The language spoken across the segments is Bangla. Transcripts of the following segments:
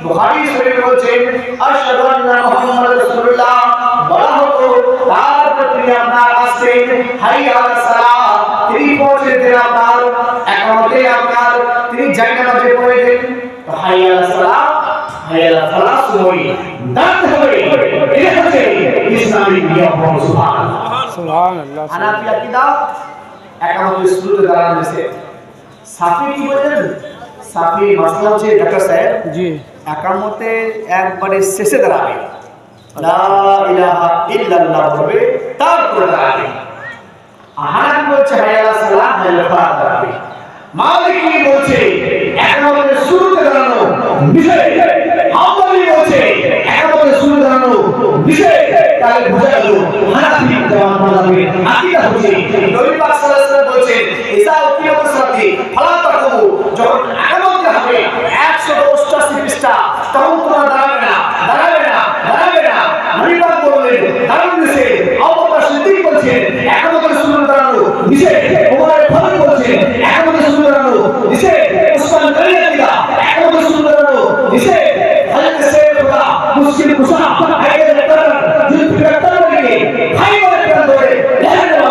বুখারী শরীফ বলছেন আশহাদু আন্না মুহাম্মাদুর রাসূলুল্লাহ বলা হতো তারপর তিনি আপনার আসেন হাইয়া আলাস সালাহ তিনি পৌঁছেছেন আপনার একামতে আপনার তিনি জায়নামাজে পড়ে দেন হাইয়া আলাস সালাহ হাইয়া আলাস ফালাহ সময় দাঁড়াতে হবে এটা হচ্ছে ইসলামিক নিয়ম সুবহানাল্লাহ সুবহানাল্লাহ হানাফি আকীদা একামতে শুরুতে দাঁড়ানো আছে সাফি কি বলেন সাফি মাসলা হচ্ছে ডাক্তার সাহেব জি একামতে একবারে শেষে দাঁড়াবে লা ইলাহা ইল্লাল্লাহ বলবে তারপর দাঁড়াবে আহার বলছে হাইয়া আলাস সালাহ হাইয়া আলাস ফালাহ দাঁড়াবে মালিকি বলছে একামতে শুরুতে দাঁড়ানো বিষয় হাম্বলি বলছে একামতে শুরুতে দাঁড়ানো বিষয় তাহলে বোঝা গেল হানাফি জামাত মাযহাবে আকীদা হচ্ছে নবী পাক সাল্লাল্লাহু আলাইহি ওয়াসাল্লাম বলেছেন ইসা উকিয়াতুস সালাতি ফালা তাকুমু যখন একামতে হবে 188 পৃষ্ঠা তখন তোমরা দাঁড়াবে না নবী পাক বললেন দাঁড়ানো নিষে আবু বকর সিদ্দিক বলছেন একামতে শুরুতে দাঁড়ানো নিষে ওমর ফারুক বলছেন একামতে শুরুতে দাঁড়ানো নিষে উসমান গনি আকীদা একামতে শুরুতে দাঁড়ানো নিষে হযরত সাইয়্যিদুনা মুসলিম মুসাহ হাইয়াত তার জুলফিকার তাবরিকে হাইয়াত তার ধরে দেখানো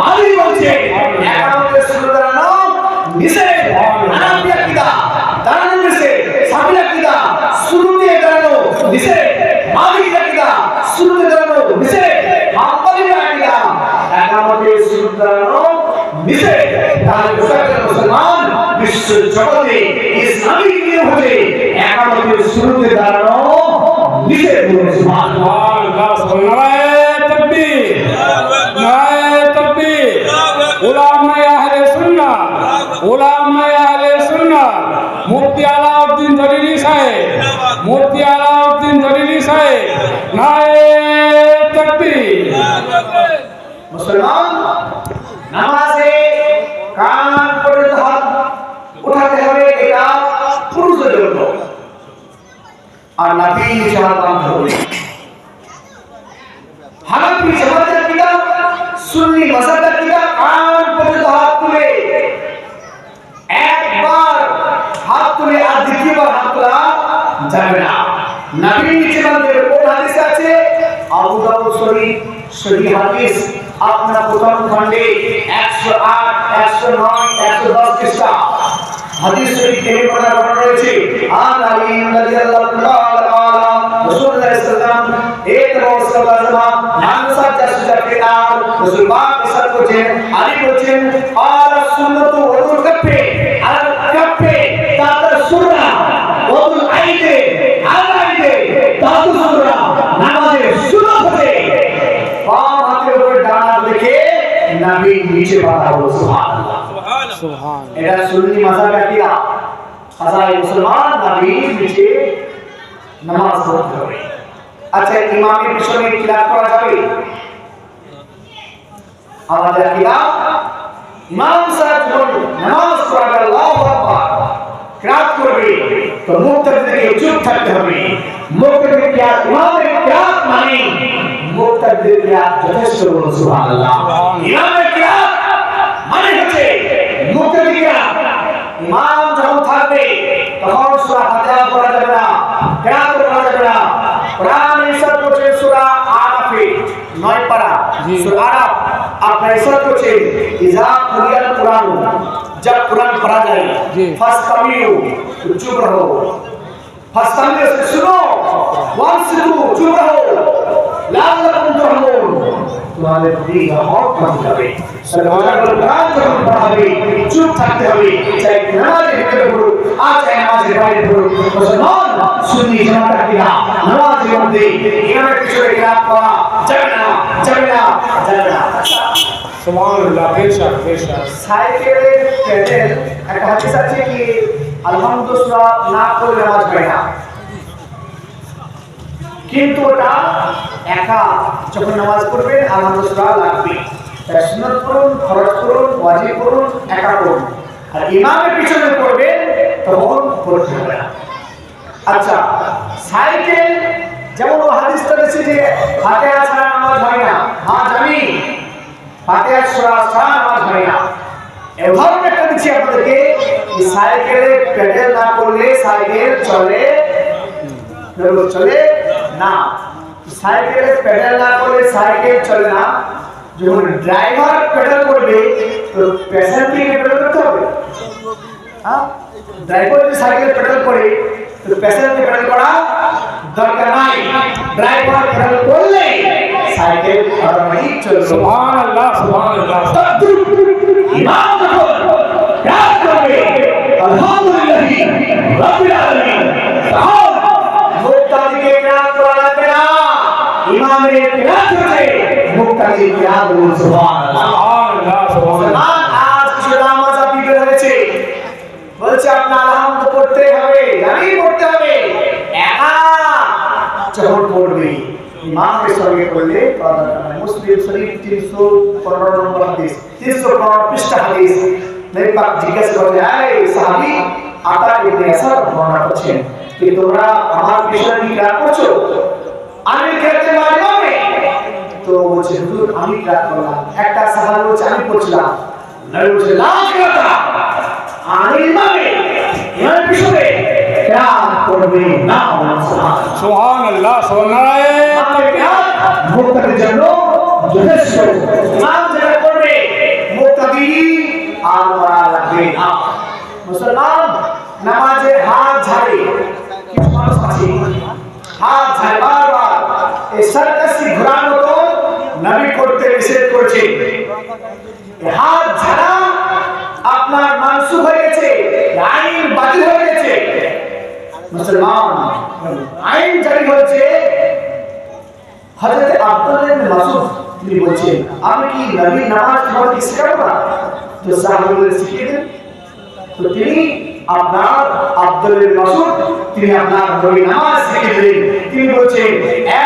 আলী বলছে একামতে শুরুতে দাঁড়ানো নিষে হানাফি আকীদা দাঁড়ানো নিষে শাফি আকীদা শুরুতে দাঁড়ানো নিষে মালিকি আকীদা শুরুতে দাঁড়ানো নিষে হাম্বলি আকীদা একামতে শুরুতে দাঁড়ানো নিষে তাহলে মুসলমান বিশ্ব জগতে ইসলামিক নিয়ম হলে একামতে শুরুতে দাঁড়ানো নিষে সুবহানাল্লাহ নারায়ে তাকবীর উলামায়ে আহলে সুন্নাহ মুফতি আলাউদ্দিন জলিলি সাহেব নারায়ে তাকবীর মুসলমান নামাজে কান পর্যন্ত হাত উঠাতে হবে এটা পুরুষদের জন্য আর নাভি নিচে হাত বাঁধতে হবে হানাফি জামাতের আকীদা সুন্নি মাযহাবের আকীদা কান পর্যন্ত হাত তুলে একবার হাত তুলে আর দ্বিতীয়বার হাত তোলা যাবে না নাভি নিচে বাঁধতে হবে কোন হাদিসে আছে আবু দাউদ শরীফ সহিহ হাদিস আপনার প্রথম খণ্ডে 108 109 110 পৃষ্ঠা হাদিস শরীফ থেকে বর্ণনা রয়েছে আন আলী রাদিয়াল্লাহু তাআলা রাসূলুল্লাহ সাল্লাল্লাহু আলাইহি ওয়াসাল্লাম নাম সাজ্জা সুজাতিনার রাসূল পাক ইরশাদ করেছেন আলী বলেন আর সুন্নাতু ওয়াল কাফে আর কাফে তার সুরা ওয়াল আইদে আর আইদে তার সুরা নামাজের সুন্নাত হচ্ছে বাম হাতের উপর ডানা রেখে নাভি নিচে বাঁধা হলো সুবহানাল্লাহ সুবহানাল্লাহ এটা সুন্নি মাযহাব আকীদা আজাই মুসলমান নাভি নিচে নামাজ পড়তে হবে আচ্ছা ইমামের পিছনে কিরাত করা যাবে আমাদের আকীদা ইমাম সাহেব যখন নামাজ পড়াবে আল্লাহু আকবার কিরাত করবে তো মুক্তাদিকে চুপ থাকতে হবে মুক্তাদিকে কিরাত ইমামের কিরাত মানে মুক্তাদির কিরাত যথেষ্ট বলুন সুবহানাল্লাহ ইমামের কিরাত মানে হচ্ছে মুক্তাদির কিরাত ইমাম যখন থাকবে তখন সূরা ফাতিহা পড়া যাবে না কিরাত পড়া যাবে না কোরআন ইরশাদ করছে সূরা আরাফে 9 পারা সূরা আরাফ আপনারা ইরশাদ করছে ইজা কুরিয়াল কুরআন जब कुरान पढ़ा जाए फास्तामिउ चुप रहो फास्तामिउ से सुनो वांसितु चुप रहो लाल्लकुम तुरहमून तुम्हारे दिल का हक बन जाए सलमान कुरान जब पढ़ावे चुप থাকতে হবে চাই নামাজের ভিতরে পড়ো আর চাই নামাজের বাইরে পড়ো মুসলমান সুন্নি জামাত আকীদা নামাজের মধ্যে ইমামের পিছনে কিরাত করা যাবে না সুবহানাল্লাহ বেশক সাইকেলের প্যাডেল একটা হাদিস আছে কি আলহামদুলিল্লাহ না পড়লে নামাজ হয় না কিন্তু ওটা একা যখন নামাজ পড়বেন আলহামদুলিল্লাহ লাগবে তাই সুন্নাত পড়ুন ফরজ পড়ুন ওয়াজিব পড়ুন একা পড়ুন আর ইমামের পিছনে পড়বেন তখন পড়তে হবে না আচ্ছা সাইকেল যেমন হাদিসটা আছে যে ফাতিহা ছাড়া নামাজ হয় না হ্যাঁ জানি ফাতিহা ছাড়া নামাজ হয় না উদাহরণ একটা দিচ্ছি আপনাদেরকে সাইকেলে পেডেল না করলে সাইকেল চলে চলে না। সাইকেলে পেডাল না করলে সাইকেল চলে না। যখন ড্রাইভার পেডাল করবে তো প্যাসেঞ্জারকে পেডাল করতে হবে। হ্যাঁ, ড্রাইভার যদি সাইকেল পেডাল করে তো প্যাসেঞ্জারকে পেডাল করা দরকার নাই। ড্রাইভার পেডাল করলে সাইকেল অটোমেটিক চলবে। সুবহানাল্লাহ সুবহানাল্লাহ। ইমাম যখন কাজ করবে আলহামদুলিল্লাহি রাব্বিল আলামিন, তখন মুক্তাদিকে কিরাত করা লাগবে না। ইমামের কিরাত হচ্ছে মুক্তাদির কিরাত। সুবহানাল্লাহ সুবহানাল্লাহ সুবহানাল্লাহ। আজ কিছু নামাজ আপনি বের হয়েছে, বলছে আপনার আলহামদ পড়তে হবে, জানি পড়তে হবে। একা যখন পড়বে ইমামের সঙ্গে করলে মুসলিম শরীফ 315 নম্বর হাদিস, 315 পৃষ্ঠা হাদিস। নবী পাক জিজ্ঞাসা করলেন, এই সাহাবী আতা ইবনে ইয়াসার বর্ণনা করছেন যে তোমরা আমার পিছনে কি কাজ করছো? আমি খেতে মারবে তো বলছে হুজুর আমি কাজ করলাম। একটা সাহাবী বলছে আমি পড়ছিলাম। নবী বলছে লা কিরাতা, আমি ইমামের পিছনে কাজ করবে না। সুবহানাল্লাহ সুবহানাল্লাহ। মুক্তাদির জন্য যথেষ্ট। ইমাম যেটা করবে মুক্তাদি আর করা লাগবে না। মুসলমান নামাজে হাত ঝাড়ে, কিছু মানুষ আছে হাত ঝাড়ে বারবার। এই সার্কাসি ঘোরানো তো নবী করতে নিষেধ করেছে। হাত ঝাড়া আপনার মানসুখ হয়ে গেছে, আইন বাতিল হয়ে গেছে। মুসলমান আইন জারি হয়েছে। হযরত আব্দুল্লাহ ইবনে মাসউদ তিনি বলছেন, আমি কি নবী নামাজ তোমাকে শেখাবো না? তো সাহাবীদের শিখিয়ে দেন। তো তিনি আপনার আব্দুল্লাহ ইবনে মাসউদ তিনি আপনার নবী নামাজ শিখিয়ে দিলেন। তিনি বলছেন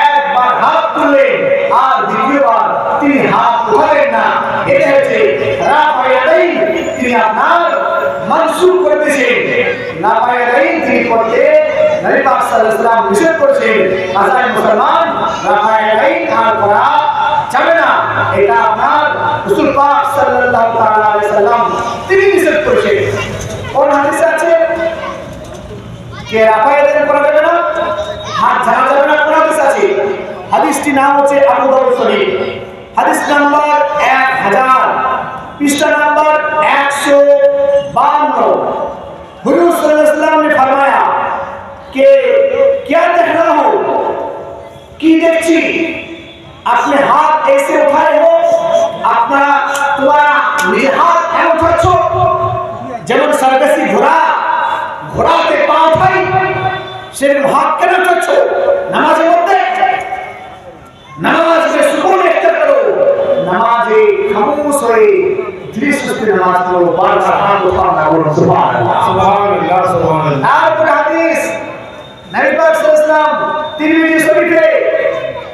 একবার হাত তুললেন আর দ্বিতীয়বার তিনি হাত উঠালেন না। এটা হচ্ছে রাফায়াদাইন। তিনি আপনার মানসুখ করতেছেন। রাফায়াদাইন তিনি করতে নবী পাক সাল্লাল্লাহু আলাইহি ওয়াসাল্লাম নিষেধ করেছেন। আজকে মুসলমান রাফায়াদাইন আর করা যাবে না। এটা আপনার রাসূল পাক সাল্লাল্লাহু তাআলা আলাইহি ওয়াসাল্লাম তিনি নিষেধ করেছেন। কোন হাদিসে আছে যে রাফায়াদাইন করা যাবে না, হাত ঝাড়া যাবে না? কোন হাদিস আছে? হাদিসটি নাম হচ্ছে আবু দাউদ শরীফ, হাদিস নাম্বার 1000, पृष्ठा नंबर 152। हुजूर सल्लल्लाहु अलैहि वसल्लम ने फरमाया कि क्या देख रहा हो, की देखी अपने हाथ ऐसे उठाए हो, अपना तुम्हारा निज हाथ है उठाछो যেমন সার্কাসি ঘোড়াতে পা উঠাই সেরকম হাত কেন উঠাচ্ছো? নামাজের মধ্যে নামাজে সুকুন ইখতিয়ার করো, নামাজে খামোশ হয়ে ধীরে সুস্থে নামাজ পড়ো, বারবার হাত উঠাও না। বলো সুবহানাল্লাহ সুবহানাল্লাহ সুবহানাল্লাহ। আর কোন হাদিস নবী পাক সাল্লাল্লাহু আলাইহি ওয়াসাল্লাম তিরমিজি শরীফে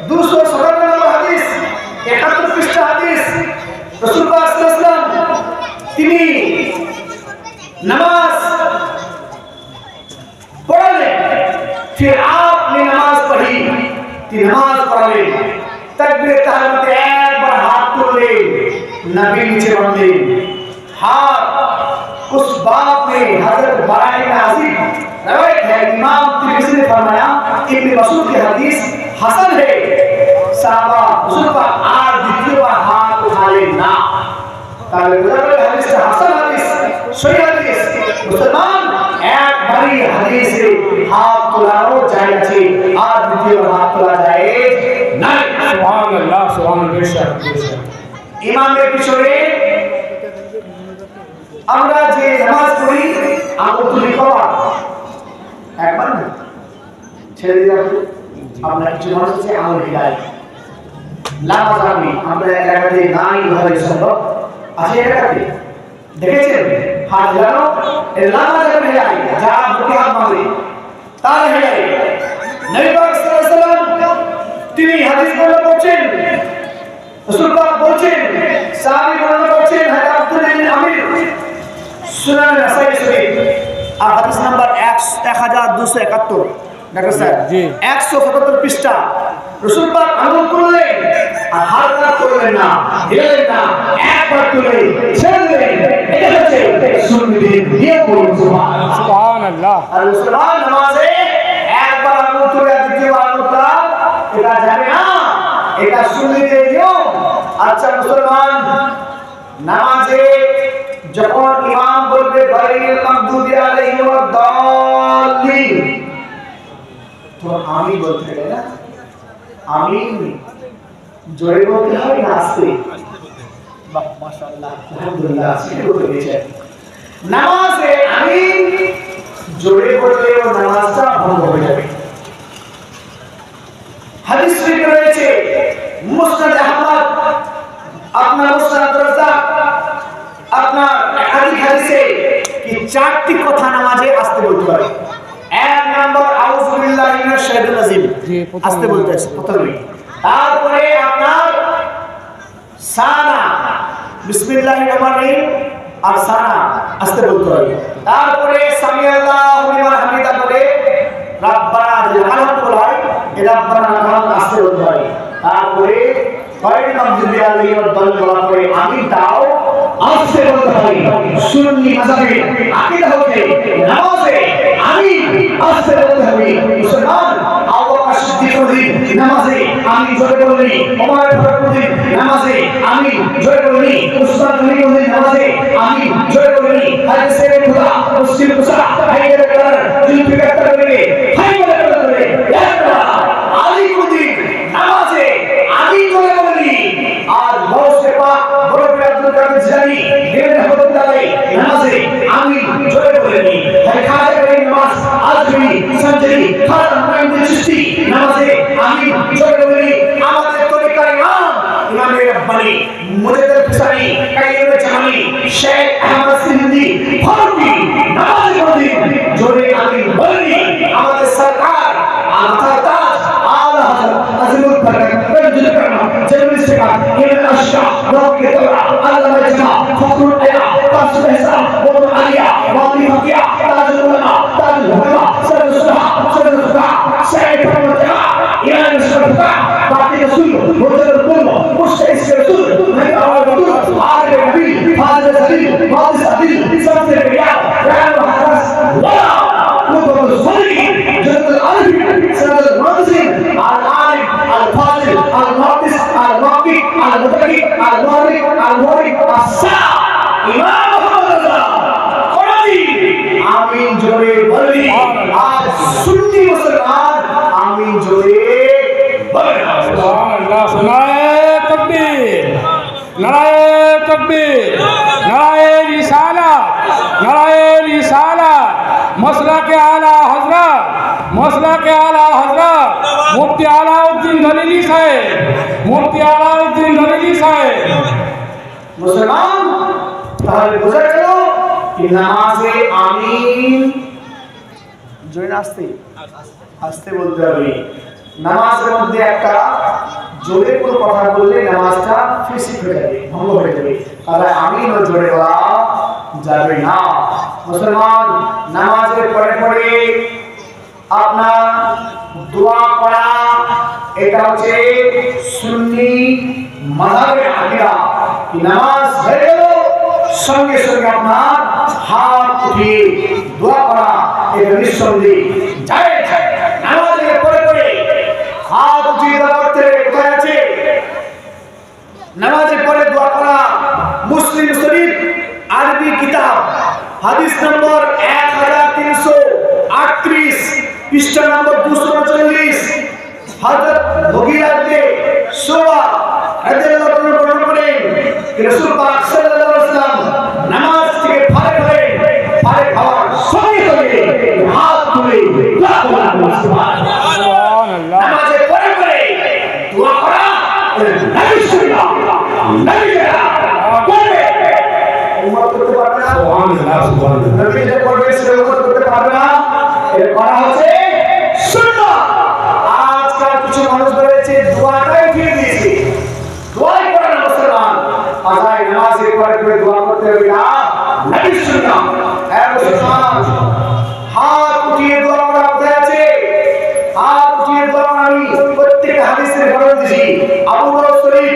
257 নম্বর হাদিস, 71 পৃষ্ঠা হাদিস, রাসূল পাক সাল্লাল্লাহু আলাইহি ওয়াসাল্লাম তিনি नमाज पढ़ले, फिर आपने नमाज पढ़ी कि नमाज पढ़ले तकबीर तहरीम एक बार हाथ तोड़े, नबी नीचे बंदे हाथ। उस बात में हजरत बराह इब्न आज़िब रवायत है, इमाम तिरमिज़ी ने फरमाया इब्न मसूद की हदीस हसन है। साहबा हुजूर का आज द्वितीय बार हाथ उठा लेना, তাহলে বোঝা গেল হাদিসটা হাসান হাদিস, সহিহ হাদিস। মুসলমান একবারই হাদিসে হাত তোলানো যায় আছে, আর দ্বিতীয় হাত তোলা যায় না। সুবহানাল্লাহ সুবহানাল্লাহ। ইমামের পিছনে আমরা যে নামাজ পড়ি আঙুল তুলি কবার একবার না, ছেড়ে দিলাম। আমরা কিছু মানুষ আছে আঙুল হিলাই লামাজামি, আমরা এলাকাতে নাই ভাবে সম্ভব আছে। এলাকাতে দেখেছেন হাত জানো লামাজামি হিলাই, যারা বুকে হাত মারে তার হিলাই। নবী পাক সাল্লাল্লাহু আলাইহি ওয়াসাল্লাম তিনি হাদিস বর্ণনা করছেন, রাসূল পাক বলছেন, সাহাবী বর্ণনা করছেন, হযরত আব্দুল্লাহ ইবনে আমির, সুনান নাসাই শরীফ আর হাদিস নাম্বার 1271। ডাক্তার স্যার জি 177 পৃষ্ঠা। রাসূল পাক আঙ্গুল তুললেন আর হাত করলেন না, হিলালেন না, একবার তুলে ছেড়ে দিলেন। এটা হচ্ছে সুন্নতের নিয়ম। সুবহানাল্লাহ। সুবহানাল্লাহ। আর মুসলমান নামাজে একবার আঙ্গুল তুলে এটা যাবে না, এটা সুন্নতের নিয়ম। আচ্ছা মুসলমান, নামাজে যখন ইমাম বলবে গায়রিল মাগদুবি আলাইহিম ওয়াদ-দাল্লিন, তো আমি বলতে হবে না? আমি জোরে বলতে হয় না আস্তে? বাহ মাশাআল্লাহ, আলহামদুলিল্লাহ, সেটা বলতে পেরেছে। নামাজে আমি জোরে বললেও নামাজটা ভঙ্গ হয়ে যাবে। হাদিস শরীফে রয়েছে মুসনাদ আহমদ, আপনার মুসনাদ রাজ্জাক, আপনার একাধিক হাদিসে কি চারটি কথা নামাজে আস্তে বলতে হবে। এক নম্বর আউযু বিল্লাহি মিনাশ শাইতানির রাজিম, আস্তে বলতে আছে প্রথমে। তারপরে আপনার সানা, বিসমিল্লাহির রহমানির রহিম, আর সানা আস্তে বলতে হবে। তারপরে সামি আল্লাহু লিমান হামিদা বলে রাব্বানা লাকাল বলা হয়, এই রাব্বানা লাকাল আস্তে বলতে হয়। তারপরে গায়রিল মাগদুবি আলাইহিম ওয়াদ-দাল্লিন বলার পরে আমিনটাও আস্তে বলতে হয়। সুন্নি মাযহাবে আকীদা হচ্ছে নামাজে আমিন আস্তে বলতে হবে। মুসলমান, আবু বকর সিদ্দিক রাদিয়াল্লাহু নামাজে আমিন জোরে বললেন, ওমর ফারুক রাদিয়াল্লাহু নামাজে আমিন জোরে বললেন, উসমান গনি রাদিয়াল্লাহু নামাজে আমিন জোরে বললেন, হযরত সাইয়েদ খুদা মুসলিম মুসা হাইদার কালার জুলফিকার তারবিরে হাইদার কালারে আলী কুদিন নামাজে আমিন জোরে বললেন। আর গৌসে পাক বরফে আব্দুল কাদের জিলানী রাহমাতুল্লাহ আলাইহি নামাজে আমিন জোরে বললেন। খাজা গরিব নামাজ আজমি সঞ্জরি খাজা হুমায়ুন চিশতি নামাজে আমিন জোরে বললেন। আমাদের তরিকার ইমাম ইমামে রব্বানি মুজাদ্দিদ ফিসানি কাইয়ুম জাহানি শেখ আহমদ সিন্দি ফারুকি নামাজে বললেন জোরে আমিন বললেন। আমাদের সরকার মাথার তাজ আলা হযরত আজিমুল বরকত রঞ্জুল করম জমিল শেখা ইমাম আশরা রবকে তোরা আল্লাহ ইসলাম ফখরুল আয়া কাসিম ইহসান ওমর আলিয়া ওয়ালি ফাকিয়া তাজুল উলামা তাজুল হুকামা সরুল সুহা সরুল সুহা সাইয়েদ আহমদ ইমাম শরফা বাকি রাসূল মুজাদ্দিদ কুল মুশতাইস রাসূল নবী আওয়াজ রাসূল আলে নবী ফাজিল সাদিল ফাজিল সাদিল সবসে রিয়া রান হারাস ওয়া কুতুব সাদিক জান্নাতুল আলিফ সাদাতুল মুনজিল আল আলিম আল ফাজিল আল মুহাদ্দিস আল ওয়াকি আল মুতাকি আল মুহারিক আল মুহারিক আসা ইমাম মুহাম্মদ কোরআনি আমিন জোরে বলি। আর সুন্নি মুসলমান আমিন জোরে বলে। সুবহানাল্লাহ, নারায়ে তাকবীর, নারায়ে তাকবীর, নারায়ে রিসালাত, নারায়ে রিসালাত, মাসলাকে আলা হযরত, মাসলাকে আলা হযরত মুফতি আলাউদ্দিন দলিলি সাহেব, মুফতি আলাউদ্দিন দলিলি সাহেব। মুসলমান, তাহলে বোঝা গেল কি নামাজে আমিন জোরে না আস্তে আস্তে বলতে হবে। নামাজের মধ্যে একটা জোরে কোনো কথা বললে নামাজটা ফিসিক হয়ে যাবে, ভঙ্গ হয়ে যাবে। তাহলে আমিন ও জোরে বলা যাবে না। মুসলমান, নামাজের পরে পরে আপনার দোয়া করা, এটা হচ্ছে সুন্নি মাযহাবের আকীদা। নামাজ হয়ে গেল সঙ্গে সঙ্গে আপনার হাত উঠিয়ে দোয়া করা, এটা নিঃসন্দেহে জায়েজ। নামাজের পরে পরে হাত উঠিয়ে দোয়া করতে কোথায় আছে? নামাজের পরে দোয়া করা মুসলিম শরীফ আরবি কিতাব হাদিস নম্বর 1338 পৃষ্ঠা নম্বর 239 হযরত মুগীরা ইবনে শুবা রাদিয়াল্লাহু আনহু বর্ণনা করেন রাসূল পাক সাল্লাল্লাহু আলাইহি ওয়াসাল্লাম নামাজ থেকে ফারেক হওয়ার সঙ্গে সঙ্গে হাত তুলে দোয়া করেন। সুবহানাল্লাহ, নামাজের পরে পরে দোয়া করা নবী সুন্নাহ, নবী যারা করবে উম্মত করতে পারবে না। সুবহানাল্লাহ, সুবহানাল্লাহ, নবী যে করবে সে উম্মত করতে পারবে না। এর করা হচ্ছে সুন্নাহ। আজকাল কিছু মানুষ রয়েছে দোয়াটাই ফিরে দিয়েছে, দোয়াই করে না মুসলমান। আজাই নামাজের পরে পরে দোয়া করতে হবে না, নবী সুন্নাহ। হ্যাঁ মুসলমান, হাত উঠিয়ে দোয়া করা কোথায় আছে? হাত উঠিয়ে দোয়া আমি প্রত্যেক হাদিসের বর্ণনা দিয়েছি। আবু দাউদ শরীফ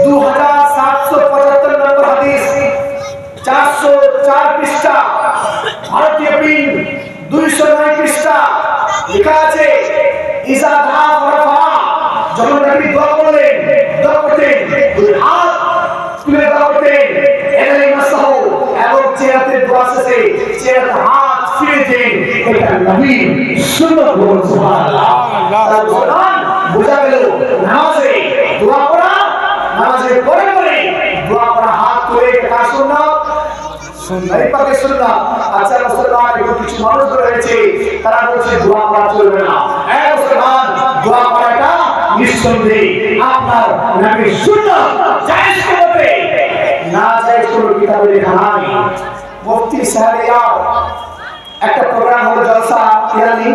2775 নম্বর হাদিস, 404 পৃষ্ঠা, ভারতীয় প্রিন্ট 209 পৃষ্ঠা, চেয়ার হাত ফিরে দেন, এটা নবী সুন্নাত বলুন সুবহানাল্লাহ। সুবহান বুঝা গেল নামাজে দোয়া করা, নামাজে পড়ে পড়ে দোয়া করা, হাত তুলে এটা সুন্নাত, নবী পাকের সুন্নাত। আচ্ছা মুসলমান, কিছু মানুষ রয়েছে তারা বলছে দোয়া করা চলবে না। এই মুসলমান, দোয়া করাটা নিঃসন্দেহে আপনার নবীর সুন্নাত, জায়েজ করবে না জায়েজ কোনো কিতাবে লেখা নাই। মুফতি শাহরিয়ার একটা প্রোগ্রাম হলো জলসা ইয়ানি,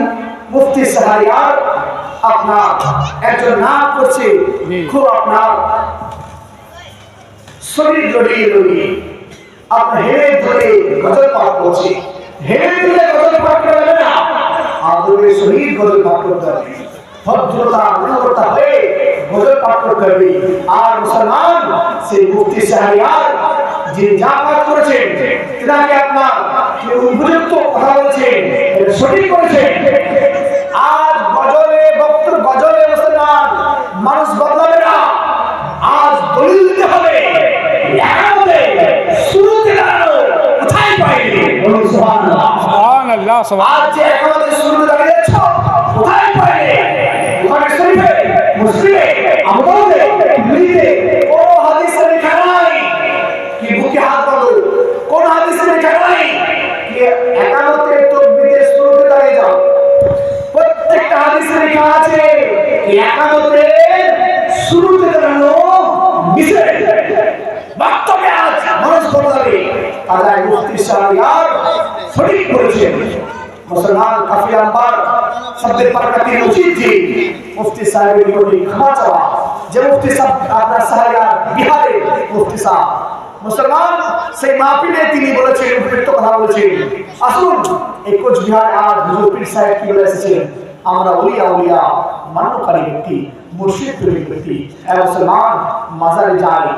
মুফতি শাহরিয়ার আপনার একজন নাম করছে, খুব আপনার শরীর জড়িয়ে জড়িয়ে আপনার হেরে ধরে গজল পাঠ করছে, হেরে ধরে গজল পাঠ করবে না, আদরের শহীদ গজল পাঠ করতে হবে, ভদ্রতা গুণবত্তা হয়ে গজল পাঠ করতে হবে। আর মুসলমান সেই মুফতি শাহরিয়ার যে যা পাঠ করেছেন, তাকে আপনার উপযুক্ত কথা বলেছেন, এটা সঠিক করেছেন। আজ গজলে বক্তব্য, গজলে মুসলমান মানুষ বদলাবে না, আজ দলিল দিতে হবে। শুরুতে দাঁড়ানো কোথায় পাইনি, বলুন সুবহানাল্লাহ। সুবহানাল্লাহ, আজ যে আমাদের শুরুতে দাঁড়িয়েছ কোথায় পাইনি? বুখারী শরীফে, মুসলিমে, আবু দাউদে, তিরমিজিতে কোন হাদিসে লেখা নাই কি বুকে হাত বাঁধো, কোন হাদিসে লেখা নাই কি একামতে তাকবীরের শুরুতে দাঁড়িয়ে যাও। প্রত্যেকটা হাদিসে লেখা আছে কি একামতে শুরুতে দাঁড়ানো নিষেধ। বাস্তবে আজ মানুষ বদলাবে, তারা মুফতি শাহরিয়ার সঠিক করেছেন। মুসলমান কাফি আম্বার শব্দের বরকতে উচিত যে মুফতি সাহেবের নিকটে ক্ষমা চাওয়া, যে মুফতি সাহেব আপনার শাহরিয়ার বিহারে মুফতি সাহেব মুসলমান সেই মাহফিলে তিনি বলেছেন, উপযুক্ত কথা বলেছেন। আসুন এই কোচবিহার আজ হুজুর পীর সাহেব কি বলে এসেছেন, আমরা ওলিয়া ওলিয়া মান্যকারী ব্যক্তি, মুর্শিদ প্রেমিক ব্যক্তি। মুসলমান মাজারে যায়,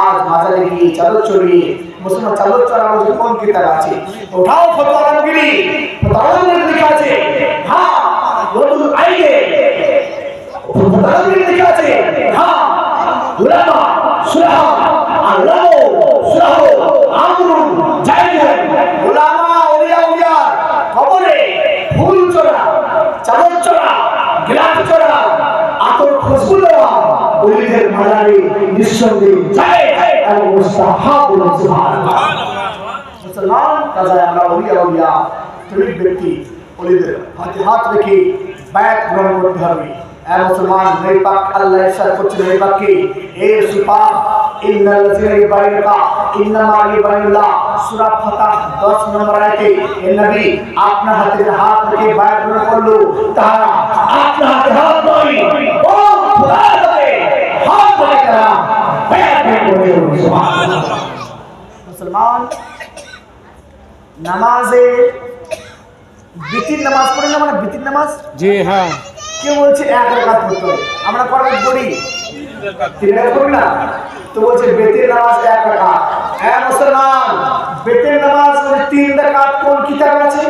আজ মাজারে গিয়ে চাদর চড়িয়ে মুসলমান চাদর চড়ানো যে কোন কিতাব আছে, ওটাও ফতোয়া আলমগীরি, ফতোয়া আলমগীরি লেখা আছে। হ্যাঁ ওদুল আইয়ে ফতোয়া আলমগীরি লেখা আছে। হ্যাঁ উলামা সুরাহা আল্লাহ সুরাহা আমরুন জায়েদ, উলামা ওলিয়া ওলিয়া কবরে ফুল চড়া, চাদর চড়া, গিলাফ চড়া, আতর খুশবু দেওয়া ওলিদের মাজারে নিঃসন্দেহে যায় এবং মুস্তাহাব বলুন সুবহানাল্লাহ। মুসলমান কাজায় আমরা ওলিয়া ওলিয়া প্রেমিক ব্যক্তি, ওলিদের হাতে হাত রেখে বায়াত গ্রহণ করতে হবে। মুসলমান নবী পাক আল্লাহ ইরশাদ করছেন, নবী পাককে এ রাসূল পাক ইন্নাল্লাযিনা ইউবাইয়ুকা ইন্নামা ইউবাইয়ুল্লাহ, সূরা ফাতহ 10 নম্বর আয়াতে এ নবী আপনার হাতে হাত রেখে বায়াত গ্রহণ করলো, তারা আপনার হাতে হাত নয়, ও খোদার হাতে হাত রেখে তারা বায়াত গ্রহণ করলো। সুবহানাল্লাহ। মুসলমান নামাজে বিতির নামাজ পড়ে না, মানে বিতির নামাজ, জি হ্যাঁ, কেউ বলছে এক রাকাত পড়তে হবে, আমরা কয় রাকাত পড়ি, 3 রাকাত পড়ি না, তো বলছে বেতের নামাজ 1 রাকাত। হ্যাঁ মুসলমান, বেতের নামাজ 3 রাকাত কোন কিতাবে আছে?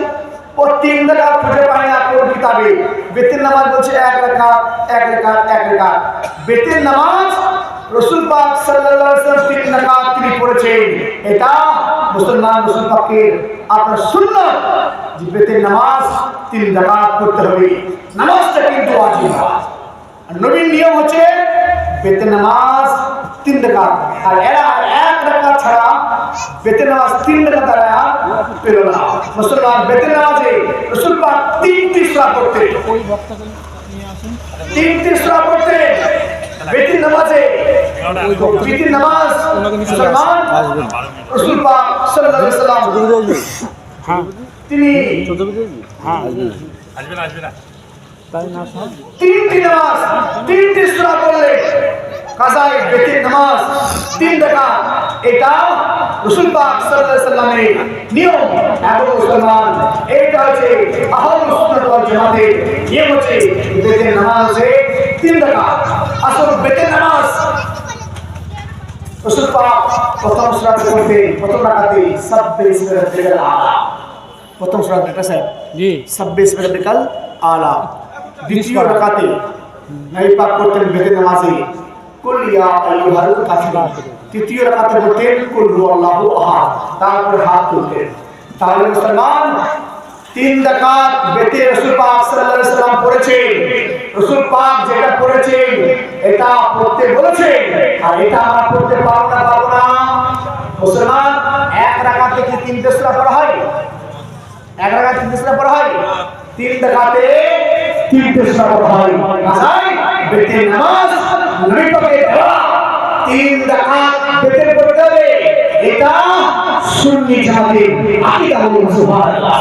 ও 3 রাকাত খুঁজে পায় না কোন কিতাবে। বেতের নামাজ বলছে 1 রাকাত 1 রাকাত 1 রাকাত। বেতের নামাজ রাসূল পাক সাল্লাল্লাহু আলাইহি ওয়াসাল্লাম 3 রাকাত তিনি পড়েছেন। এটা মুসলমান রাসূল পাকের আপনার সুন্নাত যে বেতের নামাজ 3 রাকাত পড়তে হবে। নামাজটা কিন্তু ওয়াজিব, আর নবীর নিয়ম হচ্ছে বেতের নামাজ 3 রাকাত, আর এরা 1 রাকাত ছাড়া বেতের নামাজ 3 রাকাত দ্বারা পেল না। মুসলমান বেতের নামাজে রাসূল পাক 3টি সূরা পড়তেন, ওই বক্তাকে নিয়ে আসেন, 3টি সূরা পড়তেন বেতের নামাজে। বেতের নামাজ মুসলমান রাসূল পাক সাল্লাল্লাহু আলাইহি ওয়াসাল্লাম হ্যাঁ তিনি হ্যাঁ আসবে না তাই না, সব 3টি নামাজ 3টি সূরা পড়লে কাজায়ে বেতের নামাজ 3 রাকাত, এটা রাসূল পাক সাল্লাল্লাহু আলাইহি ওয়াসাল্লামের নিয়ম। এবং মুসলমান এটা হচ্ছে আহলুস সুন্নাত ওয়াল জামাতের নিয়ম, হচ্ছে বেতের নামাজে 3 রাকাত। আসল বেতের নামাজ রাসূল পাক প্রথম সূরা পড়তে প্রথম রাকাতে সাব্বিহ ইসমি রাব্বিকাল আলা, প্রথম সূরা এটা স্যার জি সাব্বিহ ইসমি রাব্বিকাল আলা। দ্বিতীয় রাকাতে নবী পাক পড়তেন বেতের নামাজে কুল ইয়া আইয়ুহাল কাফিরুন। তৃতীয় রাকাতে পড়তেন কুল হুয়াল্লাহু আহাদ, তারপর হাত তুলতেন। তাহলে মুসলমান 3 রাকাত বেতে রাসূল পাক সাল্লাল্লাহু আলাইহি ওয়াসাল্লাম পড়েছেন। রাসূল পাক যেটা পড়েছেন এটা পড়তে বলেছেন, আর এটা আমরা পড়তে পারবো না। মুসলমান 1 রাকাতে কি 3টে সূরা পড়া হয়? 1 রাকাতে 3টে সূরা পড়া হয়? 3 রাকাতে 3টে সূরা পড়া হয়। আসাই বেতে নামাজ নবী পাকের দেওয়া 3 রাকাত বেতে পড়তে হবে। এটা সুন্নি জামাতের আকীদা হলো। সুবহানাল্লাহ।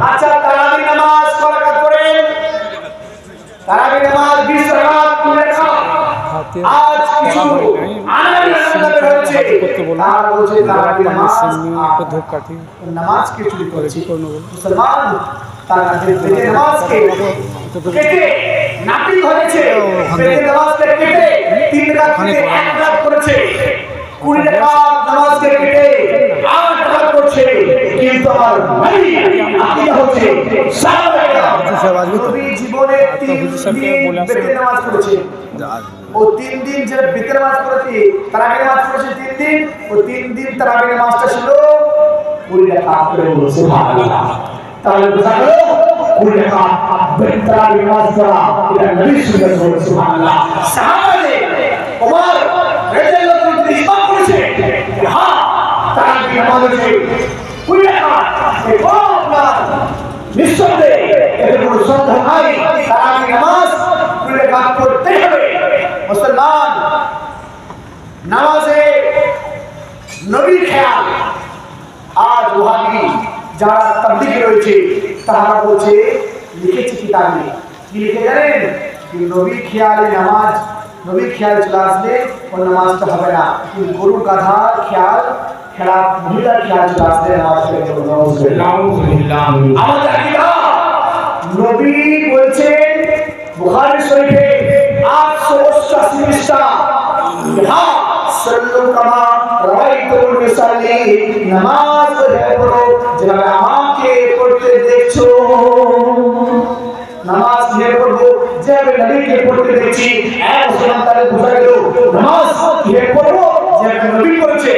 আচ্ছা, তারাবি নামাজ কয় রাকাত পড়েন? তারাবি নামাজ 20 রাকাত পড়ে না। আজ কিছু আনাড়ি আলাদা হয়েছে, তারা বলছে তারাবি নামাজ একটা ধূপকাঠি নামাজকে চুরি করেছে। মুসলমান তারা বেতে নামাজকে কেটে নাপিত হয়েছে, বেতে নামাজকে কেটে 3 রাকাত থেকে 1 রাকাত করেছে। 20 রাকাত নামাজকে কেটে 8 রাকাত করছে। কিন্তু আমার ভাই আকীদা হচ্ছে নবী জীবনে 3 দিন বেতে নামাজ পড়েছে। ও 3 দিন যে বেতে নামাজ পড়েছে, তারাবি নামাজ পড়েছে 3 দিন, ও 3 দিন তারাবি নামাজটা ছিল 20 রাকাত করে। সুবহানাল্লাহ। তাহলে বোঝা গেল 20 রাকাত বেতে তারাবি নামাজ পড়া এটা নবী সুন্নাত। সুবহানাল্লাহ। সাহাবায়ে ওমর রাদিয়াল্লাহু আনহু ইসলাম করেছে, হ্যাঁ তারাবি নামাজ আছে 20 রাকাত। এই আপনার নিঃসন্দেহে এর কোনো সন্দেহ নাই, তারাবি নামাজ 20 রাকাত পড়তে হবে। মুসলমান নামাজে নবীর খেয়াল। আজ ওয়াহাবি যারা তাবলীগ রয়েছে তারা বলছে, লিখেছে কিতাবে, কি লিখে জানেন? কি নবীর খেয়ালে নামাজ, নবীর খেয়াল চলে আসলে ও নামাজটা হবে না। কিন্তু গরু গাধার খেয়াল, খেলা মহিলার খেয়াল চলে আসলে নামাজ পড়তে হবে। আমাদের আকীদা নবী বলছেন বুখারী শরীফে 888 পৃষ্ঠা, হ্যাঁ সাল্লু কামা রাআইতুমুনি মুসাল্লি, নামাজ পড়ো যেভাবে আমাকে পড়তে দেখছো। নামাজ কিভাবে পড়বো? যেভাবে নবীকে পড়তে দেখছি। এক মুসলমান তাহলে বোঝা গেল নামাজ কিভাবে পড়বো? যেভাবে নবী করেছে।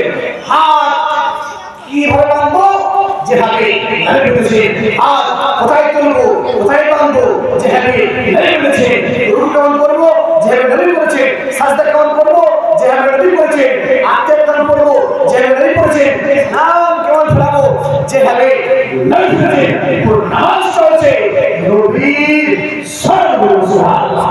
হাত কিভাবে বাঁধবো? যেভাবে নবী বলেছে। হাত কোথায় তুলবো, কোথায় বাঁধবো? যেভাবে নবী বলেছে। রুকু কেমন করবো? যেভাবে নবী বলেছে। সাজদা কেমন করবো? যেভাবে নবী বলেছে। আত্মীয় কেমন করবো? যেভাবে নবী বলেছে। নাম কেমন ফেলাবো? যেভাবে নবী বলেছে। নামাজ চলছে নবীর সর্বগুণ। সুবহানাল্লাহ।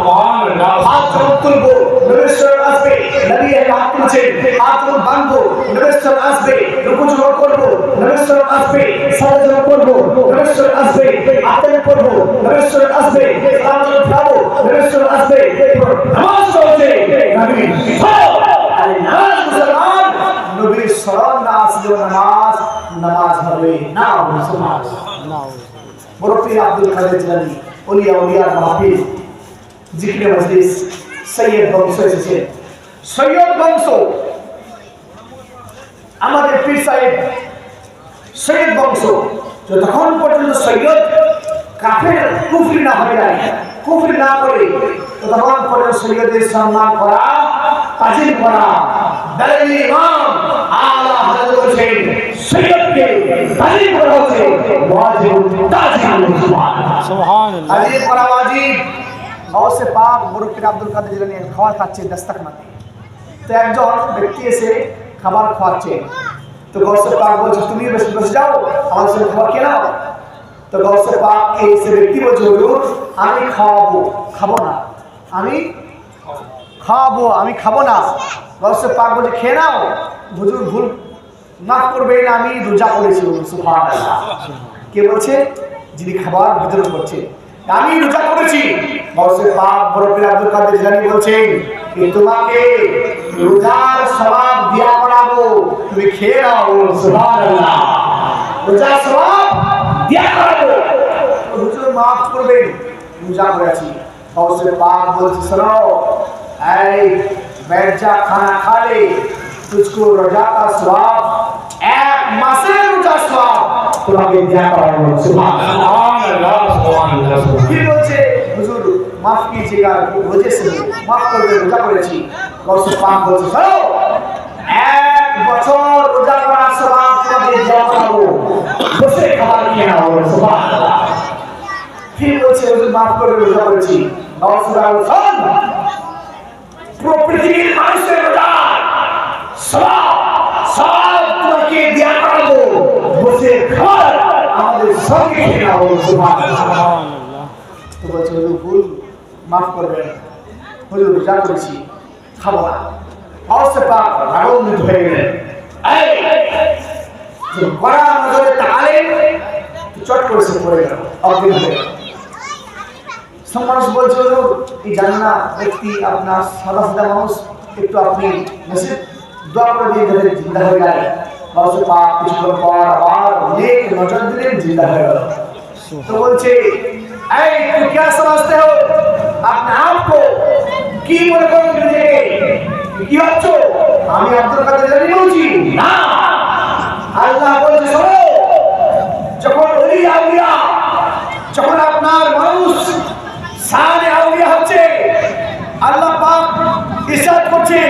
হাত যখন তুলবো নবীর শরণ আসবে, নবী হাত তুলছেন। হাত যখন বাঁধবো নবীর শরণ আসবে। রুকু যখন করবো নবীর শরণ আসবে। সাজদা যখন করবো নবীর শরণ আসবে। আত্মীয় করবো নবীর শরণ আসবে। সালাম যখন ফেরাবো নবীর শরণ আসবে। নামাজ চলছে নবীর শরণ। আরে নামাজ মুসলমান নবীর শরণ না আসলেও নামাজ হবে না। মুসলমান মুরব্বী আব্দুল কাদের জিলানী ওলিয়া ওলিয়ার মাহফিল জিকির মজলিস সৈয়দ বংশ এসেছে। সৈয়দ বংশ আমাদের পীর সাহেব সৈয়দ বংশ। যতক্ষণ পর্যন্ত সৈয়দ কাফের কুফরি না হয়ে যায়, কুফরি না করে, ততক্ষণ পর্যন্ত সৈয়দের সম্মান করা, তাজিম করা। দলিল ইমাম আলা হযরত বলেছেন সৈয়দকে তাজিম করা হচ্ছে ওয়াজিব তাজিম। সুবহানাল্লাহ। তাজিম করা ওয়াজিব। গাউসে পাক মুরব্বী আব্দুল কাদের জিলানী খাবার খাচ্ছে দস্তরখানাতে। তো একজন ব্যক্তি এসে খাবার খাওয়াচ্ছে। তো গাউসে পাক বলছে, তুমি বসে যাও, আমার সাথে খাবার খেয়ে নাও। তো গাউসে পাক এসে ব্যক্তি বলছে, হুজুর আমি খাওয়াবো, খাবো না। আমি খাওয়াবো, আমি খাবো না। গাউসে পাক বলছে, খেয়ে নাও। হুজুর ভুল মাফ করবেন, আমি রোজা করেছি। সুবহানাল্লাহ। কে বলছে? যিনি খাবার বিতরণ করছে, আমি রোজা করেছি। গাউসে পাক মুরব্বী আব্দুল কাদের জিলানী বলছেন, তোমাকে রোজার সওয়াব দিয়া করাবো, তুমি খেয়ে নাও। সুবহানাল্লাহ। রোজার সওয়াব দিয়া করাবো। হুজুর মাফ করবেন, রোজা করেছি। গাউসে পাক বলছে, শোনো, এই बैठ जा, खाना खा ले, तुझको रोजा का सवाब 1 মাসের রোজা সওয়াব তোমাকে দেয়া করাবো। সুবহানাল্লাহ। কি বলছে? হুজুর মাফ कीजिएगा, रोजे से माफ कर दे, रोजा করেছি। গাউসে পাক বলছে, শোনো, 1 বছর রোজা করার সওয়াব তোমাকে দেওয়া খাবো বসে খাবার খেয়ে নেওয়া হবে সুবহানাল্লাহ ঠিক বলছে হুজুর মাফ করে রোজা করেছি পৃথিবীর মানুষের রোজা সব তোমাকে দেওয়া খাবো বসে খাবার আমাদের সঙ্গে খেয়ে নেওয়া হবে সুবহানাল্লাহ তো বলছে হুজুর ভুল মাফ করবেন হুজুর রোজা করেছি খাবো না অবশ্য পাক রাগান্বিত হয়ে গেলেন কড়া নজরে তাকালে চট করে সে পড়ে গেল অজ্ঞান হয়ে গেল মানুষ বলছে এই জানেন না ব্যক্তি আপনার সাদা সাদা মানুষ একটু আপনি নসিব দোয়া করে দিয়ে ধরে জিন্দা হয়ে গেল অবশ্য পাক কিছুক্ষণ পর আবার অনেক নজর দিলেন জিন্দা হয়ে গেল তো বলছে এই তুই क्या समझते हो अपने आप को কি মনে করো নিজেকে কি ভাবছো আমি আব্দুল কাদের জানি বলছি না আল্লাহ বলছে শোনো যখন ওলি আউলিয়া যখন আপনার মানুষ সানে আউলিয়া হচ্ছে আল্লাহ পাক ইরশাদ করছেন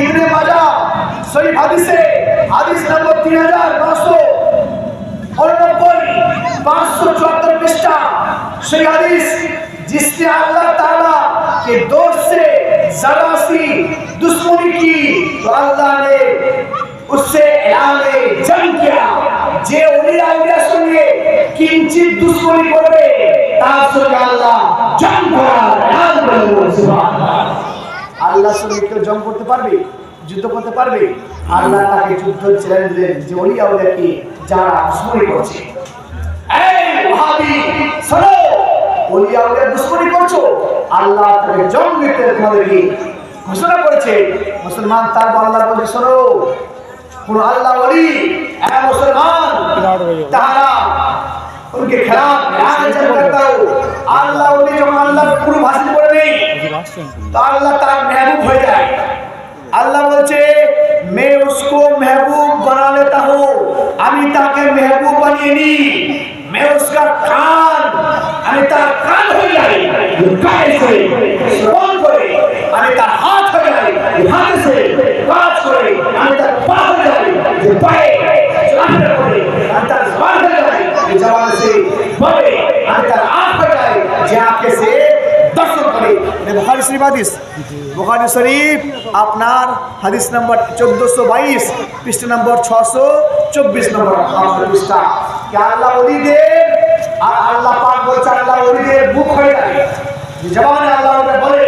ইবনে মাজাহ সহিহ হাদিসে হাদিস নম্বর 3989 574 পৃষ্ঠা সেই হাদিস जिसने अल्लाह ताला के दोस्त से जरा सी दुश्मनी की तो अल्लाह ने उससे ऐलाने जंग किया जे उलिया उलिया संगे किंचित दुश्मनी करবে তার সঙ্গে আল্লাহ জং করার এলান করলেন সুবহানাল্লাহ আল্লাহর সঙ্গে কেউ জং করতে পারবে যুদ্ধ করতে পারবে আল্লাহ তাকে যুদ্ধ চ্যালেঞ্জ দিলেন যে উলিয়া উলিয়াকে যারা দুশ্মনী করছে এই ওয়াহাবি শোনো ওলিয়া উলিয়া দুশ্মনী করছো আল্লাহ তাকে জং দিতে তোমাদেরকে ঘোষণা করেছে মুসলমান তারপর আল্লাহ বলে শোনো কোন আল্লাহ ওলি এ মুসলমান তারা उनके खिलाफ लड़ाई करता हो अल्लाह ওলি যখন আল্লাহর পুরো ভাষণ করে নেই তো আল্লাহ তার महबूब হয়ে যায় আল্লাহ বলছে मैं उसको महबूब बना लेता हूं আমি তাকে महबूब বানিয়ে নি मैं उसका कान আমি তার কান হয়ে যাই কাছে শ্রবণ করে আমি তার হাত হয়ে যাই হাতে সে কাজ করে আমি তার পা হয়ে যাই যে পায়ে চলাফেরা করে আমি তার জবান হয়ে যাই যে জবান से বলে আমি তার আঁখ হয়ে যাই যে আঁখে সে দর্শন করে বুখারী শরীফ হাদিস বুখারী শরীফ আপনার হাদিস নম্বর 1422 পৃষ্ঠা নম্বর 624 নম্বর পৃষ্ঠা কি আল্লাহ ওলিদের আর আল্লাহ পাক বলছে আল্লাহ ওলিদের মুখ হয়ে যায় জবানে আল্লাহ ওকে বলে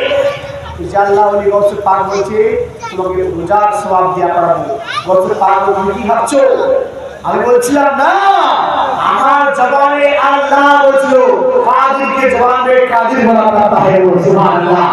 যে আল্লাহ ওলি গৌসে পাক বলছে তোমাকে রোজার সওয়াব দেয়া করাবো গৌসে পাক তুমি কি ভাবছো আমি বলছিলাম না আমার জবানে আল্লাহ বলছিল কাদিরকে জবান में कादिर बना करता है वो सुभान अल्लाह